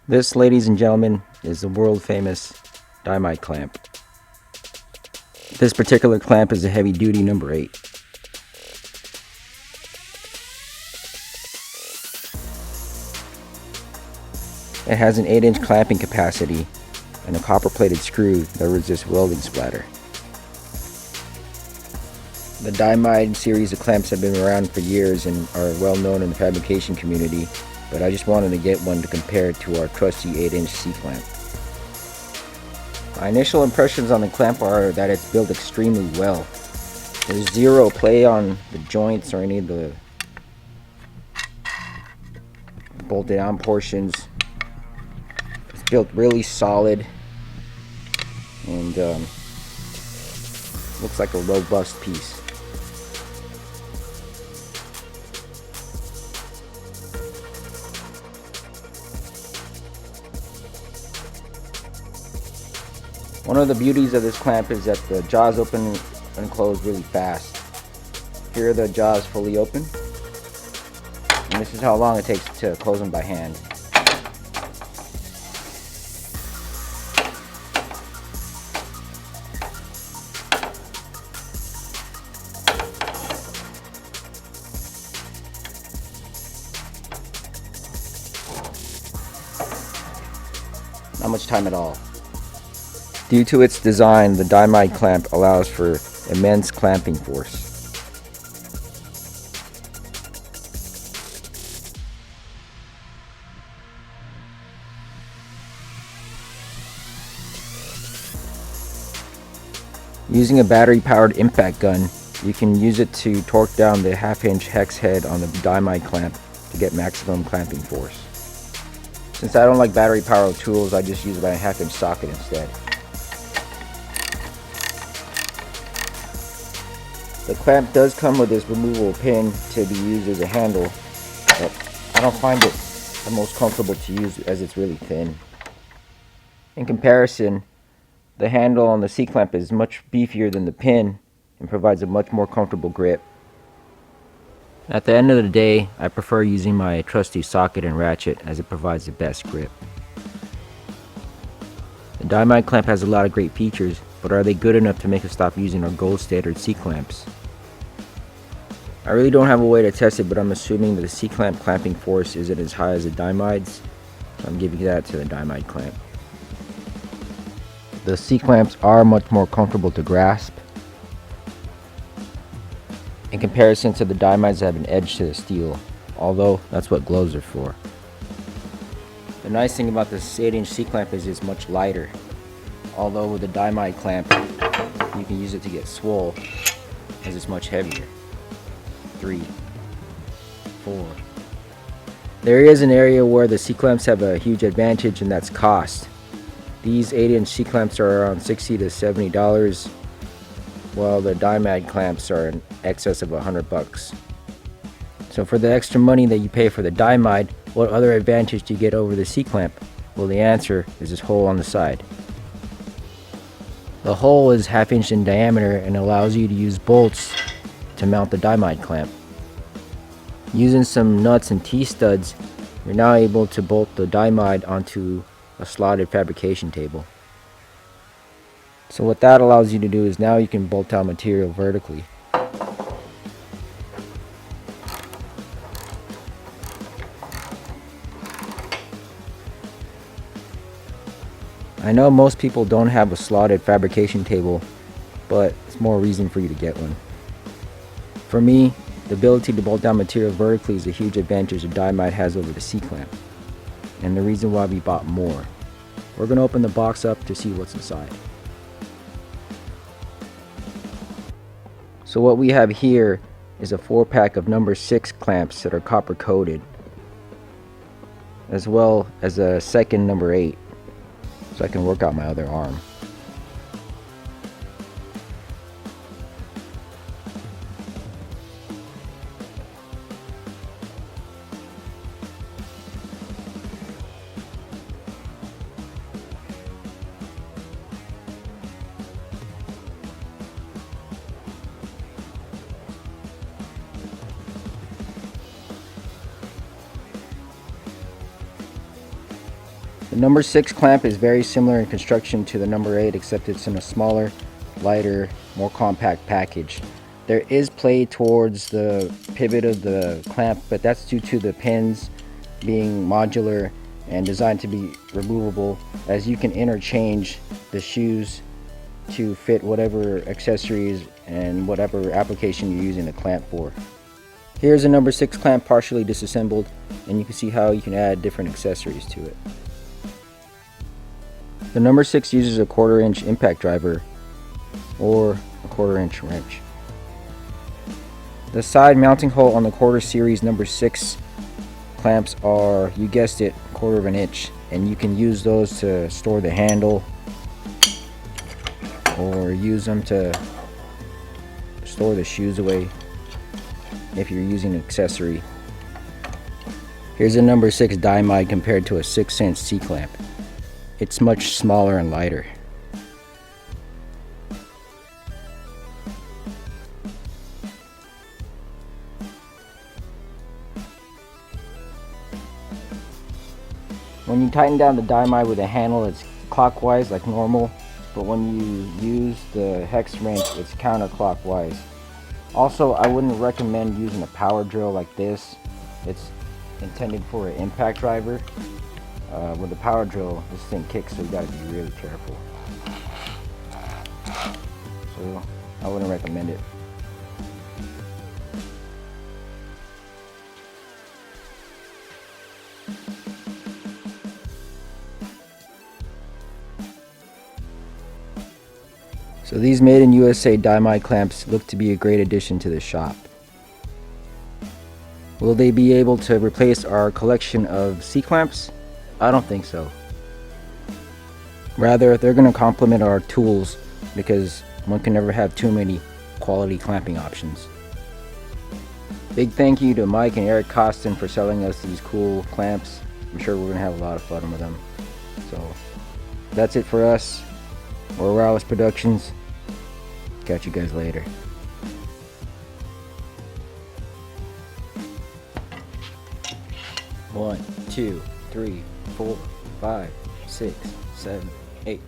This, ladies and gentlemen, is the world famous Dimide clamp. This particular clamp is a heavy duty number 8. It has an 8-inch clamping capacity and a copper plated screw that resists welding splatter. The Dimide series of clamps have been around for years and are well known in the fabrication community, but I just wanted to get one to compare it to our trusty 8-inch C-clamp. My initial impressions on the clamp are that it's built extremely well. There's zero play on the joints or any of the bolted on portions. It's built really solid and looks like a robust piece. One of the beauties of this clamp is that the jaws open and close really fast. Here the jaws fully open, and this is how long it takes to close them by hand. Not much time at all. Due to its design, the Dimide clamp allows for immense clamping force. Using a battery-powered impact gun, you can use it to torque down the 1/2-inch hex head on the Dimide clamp to get maximum clamping force. Since I don't like battery-powered tools, I just use my 1/2-inch socket instead. The clamp does come with this removable pin to be used as a handle, but I don't find it the most comfortable to use as it's really thin. In comparison, the handle on the C-clamp is much beefier than the pin and provides a much more comfortable grip. At the end of the day, I prefer using my trusty socket and ratchet as it provides the best grip. The Dimide clamp has a lot of great features, but are they good enough to make us stop using our gold standard C-clamps? I really don't have a way to test it, but I'm assuming that the C-clamp clamping force isn't as high as the Dimide's, so I'm giving that to the Dimide clamp. The C-clamps are much more comfortable to grasp in comparison to the Dimides that have an edge to the steel, although that's what gloves are for. The nice thing about this 8-inch C-clamp is it's much lighter, although with the Dimide clamp you can use it to get swole as it's much heavier. 3, 4. There is an area where the C-clamps have a huge advantage, and that's cost. These 8-inch C-clamps are around $60 to $70, while the Dimide clamps are in excess of $100. So for the extra money that you pay for the Dimide, what other advantage do you get over the C-clamp? Well, the answer is this hole on the side. The hole is 1/2 inch in diameter and allows you to use bolts to mount the Dimide clamp. Using some nuts and T-studs, you're now able to bolt the Dimide onto a slotted fabrication table. So what that allows you to do is now you can bolt down material vertically. I know most people don't have a slotted fabrication table, but it's more reason for you to get one. For me, the ability to bolt down material vertically is a huge advantage the Dimide has over the C-clamp, and the reason why we bought more. We're going to open the box up to see what's inside. So what we have here is a 4-pack of number 6 clamps that are copper coated, as well as a second number 8, so I can work out my other arm. The number 6 clamp is very similar in construction to the number 8, except it's in a smaller, lighter, more compact package. There is play towards the pivot of the clamp, but that's due to the pins being modular and designed to be removable, as you can interchange the shoes to fit whatever accessories and whatever application you're using the clamp for. Here's a number 6 clamp partially disassembled, and you can see how you can add different accessories to it. The number 6 uses a 1/4 inch impact driver or a 1/4 inch wrench. The side mounting hole on the 1/4 series number 6 clamps are, you guessed it, 1/4 inch, and you can use those to store the handle or use them to store the shoes away if you're using an accessory. Here's a number 6 Dimide compared to a 6-inch C-clamp. It's much smaller and lighter. When you tighten down the Dimide with a handle, it's clockwise like normal, but when you use the hex wrench, it's counterclockwise. Also, I wouldn't recommend using a power drill like this. It's intended for an impact driver. With a power drill, this thing kicks, so you gotta be really careful. So I wouldn't recommend it. So these made in USA Dimide clamps look to be a great addition to the shop. Will they be able to replace our collection of C-clamps? I don't think so. Rather, they're going to complement our tools, because one can never have too many quality clamping options. Big thank you to Mike and Eric Costin for selling us these cool clamps. I'm sure we're going to have a lot of fun with them. So that's it for us. We're Wireless Productions. Catch you guys later. One, two, 3, 4, 5, 6, 7, 8.